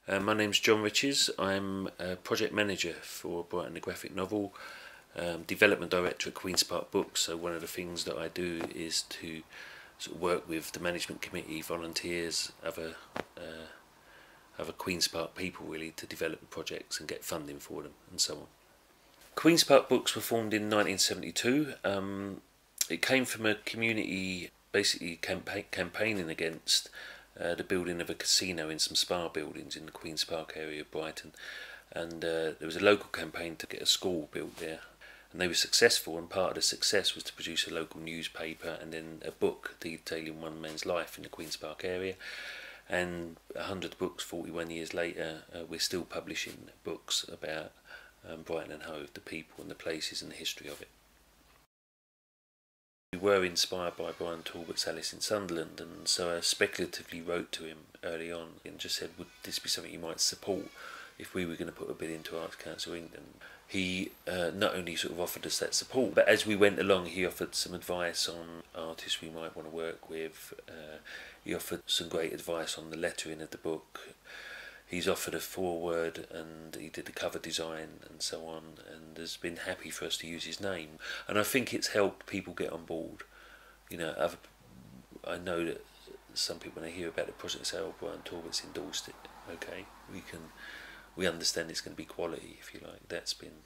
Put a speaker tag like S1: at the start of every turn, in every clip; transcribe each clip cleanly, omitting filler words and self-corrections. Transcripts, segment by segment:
S1: My name's John Riches. I'm a project manager for Brighton the graphic novel, development director at Queenspark Books. So one of the things that I do is to sort of work with the management committee, volunteers, other Queenspark people really, to develop the projects and get funding for them and so on. Queenspark Books were formed in 1972. It came from a community basically campaigning against the building of a casino in some spa buildings in the Queenspark area of Brighton, and there was a local campaign to get a school built there, and they were successful, and part of the success was to produce a local newspaper and then a book detailing one man's life in the Queenspark area. And 100 books 41 years later, we're still publishing books about Brighton and Hove, the people and the places and the history of it. We were inspired by Brian Talbot's Alice in Sunderland, and so I speculatively wrote to him early on and just said, would this be something you might support if we were going to put a bid into Arts Council England? He not only sort of offered us that support, but as we went along he offered some advice on artists we might want to work with. He offered some great advice on the lettering of the book. He's offered a foreword, and he did the cover design and so on, and has been happy for us to use his name. And I think it's helped people get on board. You know, I know that some people, when they hear about the project, say, "Oh, Brian Talbot's endorsed it." Okay, we understand it's going to be quality, if you like. That's been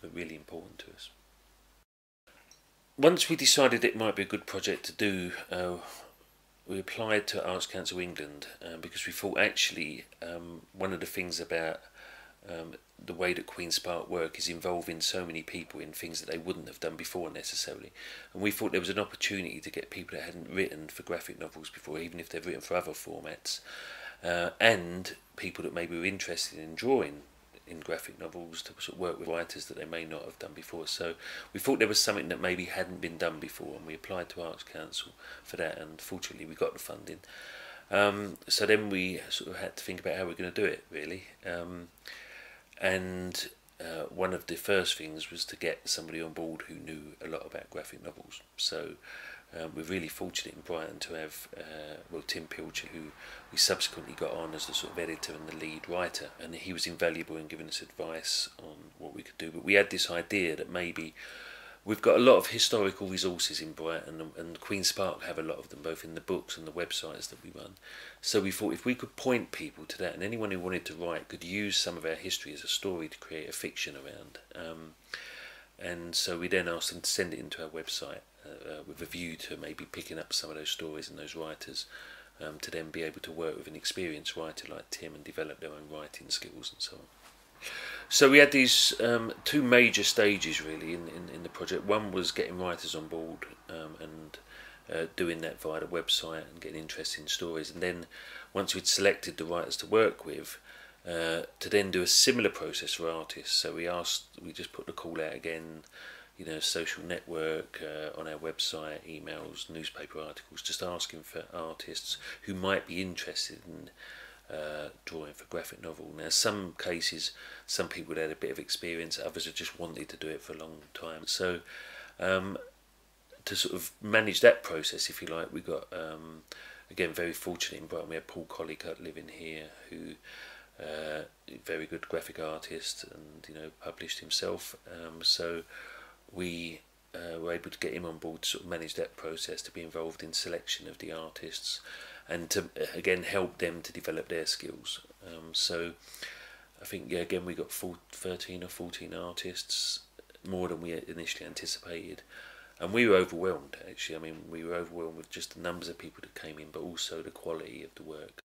S1: really important to us. Once we decided it might be a good project to do, we applied to Arts Council England because we thought actually one of the things about the way that Queenspark work is involving so many people in things that they wouldn't have done before necessarily, and we thought there was an opportunity to get people that hadn't written for graphic novels before, even if they've written for other formats, and people that maybe were interested in drawing in graphic novels, to sort of work with writers that they may not have done before. So we thought there was something that maybe hadn't been done before, and we applied to Arts Council for that, and fortunately we got the funding. So then we sort of had to think about how we're going to do it really, and one of the first things was to get somebody on board who knew a lot about graphic novels. So we're really fortunate in Brighton to have Tim Pilcher, who we subsequently got on as the sort of editor and the lead writer, and he was invaluable in giving us advice on what we could do. But we had this idea that maybe we've got a lot of historical resources in Brighton, and Queenspark have a lot of them, both in the books and the websites that we run. So we thought if we could point people to that, and anyone who wanted to write could use some of our history as a story to create a fiction around. And so we then asked them to send it into our website with a view to maybe picking up some of those stories and those writers, to then be able to work with an experienced writer like Tim and develop their own writing skills and so on. So we had these two major stages really in the project. One was getting writers on board and doing that via the website and getting interesting stories, and then once we'd selected the writers to work with, to then do a similar process for artists. So we just put the call out again, you know, social network, on our website, emails, newspaper articles, just asking for artists who might be interested in drawing for graphic novel. Now, some cases, some people had a bit of experience, others have just wanted to do it for a long time. So to sort of manage that process, if you like, we got, again, very fortunate in Brighton. We had Paul Collicutt living here, who very good graphic artist, and you know, published himself. So we were able to get him on board to sort of manage that process, to be involved in selection of the artists, and to again help them to develop their skills. So I think, yeah, again we got 13 or 14 artists, more than we initially anticipated, and we were overwhelmed actually. I mean, we were overwhelmed with just the numbers of people that came in, but also the quality of the work.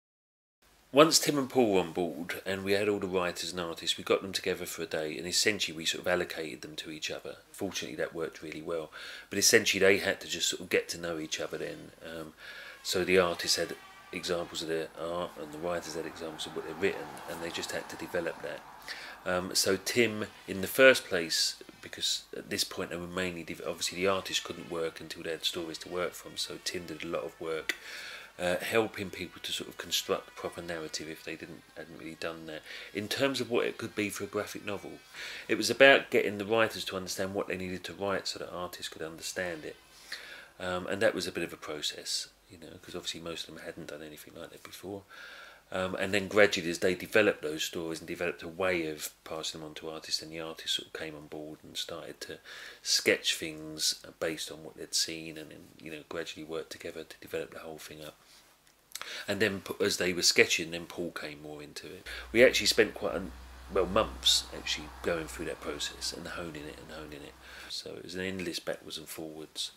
S1: Once Tim and Paul were on board and we had all the writers and artists, we got them together for a day, and essentially we sort of allocated them to each other. Fortunately that worked really well, but essentially they had to just sort of get to know each other then. So the artists had examples of their art and the writers had examples of what they'd written, and they just had to develop that. So Tim, in the first place, because at this point they were mainly, obviously the artists couldn't work until they had stories to work from, so Tim did a lot of work helping people to sort of construct proper narrative if they hadn't really done that. In terms of what it could be for a graphic novel, it was about getting the writers to understand what they needed to write so that artists could understand it, and that was a bit of a process, you know, because obviously most of them hadn't done anything like that before. And then gradually, as they developed those stories and developed a way of passing them on to artists, then the artists sort of came on board and started to sketch things based on what they'd seen, and then gradually worked together to develop the whole thing up. And then as they were sketching, then Paul came more into it. We actually spent months actually going through that process and honing it. So it was an endless backwards and forwards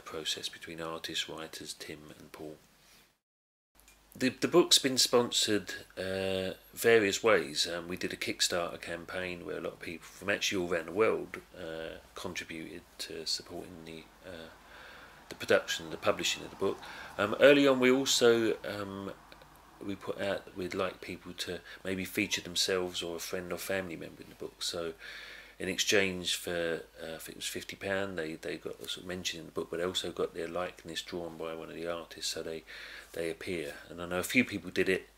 S1: process between artists, writers, Tim and Paul. The book's been sponsored various ways. We did a Kickstarter campaign where a lot of people from actually all around the world contributed to supporting the production, the publishing of the book. Early on, we also we put out that we'd like people to maybe feature themselves or a friend or family member in the book. So in exchange for I think it was £50, they got sort of mentioned in the book, but they also got their likeness drawn by one of the artists, so they appear. And I know a few people did it,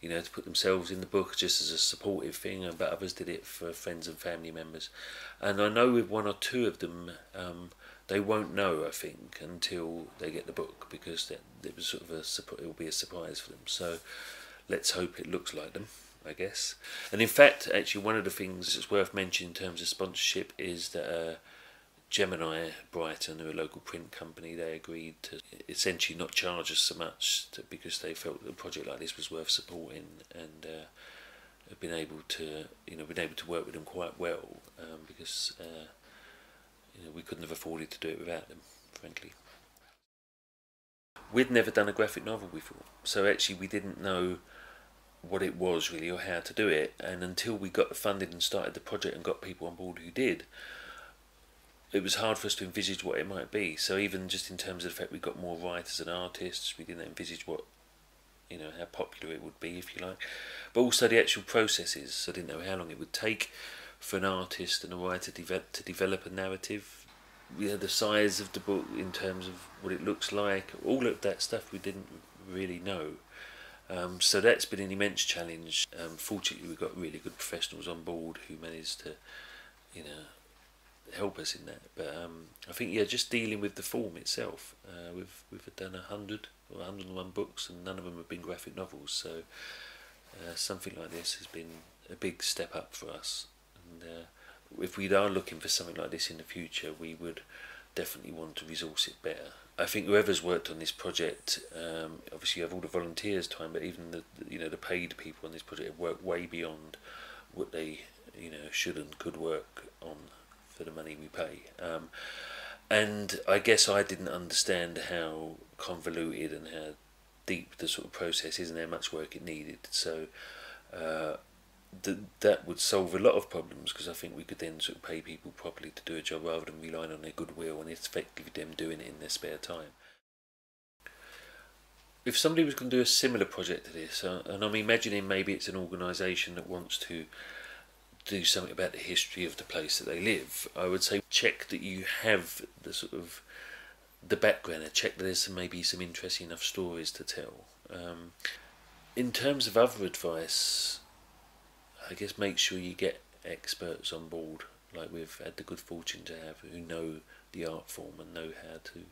S1: to put themselves in the book just as a supportive thing, but others did it for friends and family members. And I know with one or two of them, they won't know, I think, until they get the book, because it was sort of it will be a surprise for them. So let's hope it looks like them, I guess. And in fact, actually, one of the things that's worth mentioning in terms of sponsorship is that Gemini Brighton, who are a local print company, they agreed to essentially not charge us so much because they felt that a project like this was worth supporting, and have been able to work with them quite well, because we couldn't have afforded to do it without them, frankly. We'd never done a graphic novel before, so actually we didn't know what it was really or how to do it, and until we got the funding and started the project and got people on board who did, it was hard for us to envisage what it might be. So even just in terms of the fact we got more writers and artists, we didn't envisage what, how popular it would be, if you like. But also the actual processes. I didn't know how long it would take for an artist and a writer to develop a narrative. The size of the book in terms of what it looks like, all of that stuff we didn't really know. So that's been an immense challenge. Fortunately, we've got really good professionals on board who managed to, help us in that. But I think just dealing with the form itself. We've done 100 or 101 books, and none of them have been graphic novels. So something like this has been a big step up for us. And if we are looking for something like this in the future, we would definitely want to resource it better. I think whoever's worked on this project, obviously you have all the volunteers' time, but even the paid people on this project have worked way beyond what they should and could work on for the money we pay. And I guess I didn't understand how convoluted and how deep the sort of process is and how much work it needed. So that would solve a lot of problems, because I think we could then sort of pay people properly to do a job rather than relying on their goodwill and effectively them doing it in their spare time. If somebody was going to do a similar project to this, and I'm imagining maybe it's an organisation that wants to do something about the history of the place that they live, I would say check that you have the sort of the background, and check that there's maybe some interesting enough stories to tell. In terms of other advice, I guess make sure you get experts on board, like we've had the good fortune to have, who know the art form and know how to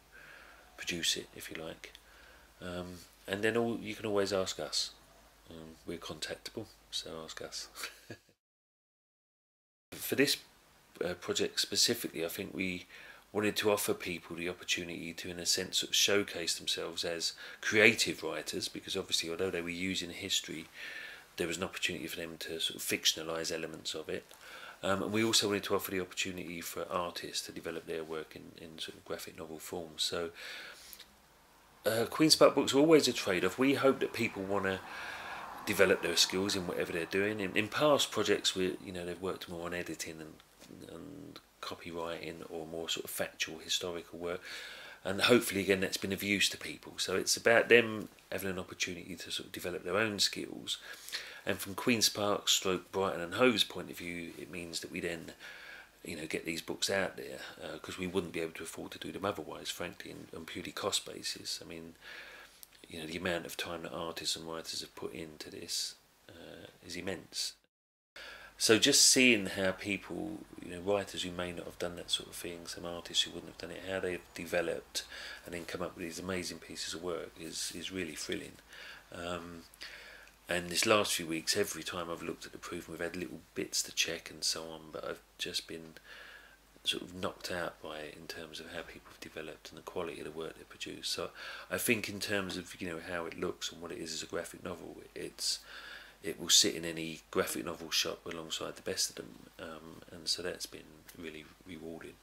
S1: produce it, if you like. And then you can always ask us. We're contactable, so ask us. For this project specifically, I think we wanted to offer people the opportunity to, in a sense, sort of showcase themselves as creative writers, because obviously, although they were using history, there was an opportunity for them to sort of fictionalise elements of it. And we also wanted to offer the opportunity for artists to develop their work in sort of graphic novel form. So Queenspark books are always a trade-off. We hope that people want to develop their skills in whatever they're doing. In past projects, they've worked more on editing and copywriting, or more sort of factual historical work. And hopefully, again, that's been of use to people. So it's about them having an opportunity to sort of develop their own skills. And from Queenspark, stroke Brighton and Hove's point of view, it means that we then, get these books out there, because we wouldn't be able to afford to do them otherwise, frankly, on purely cost basis. I mean, the amount of time that artists and writers have put into this is immense. So just seeing how people, writers who may not have done that sort of thing, some artists who wouldn't have done it, how they've developed and then come up with these amazing pieces of work is really thrilling. And this last few weeks, every time I've looked at the proof, we've had little bits to check and so on, but I've just been sort of knocked out by it in terms of how people have developed and the quality of the work they produce. So I think in terms of, you know, how it looks and what it is as a graphic novel, it will sit in any graphic novel shop alongside the best of them, and so that's been really rewarding.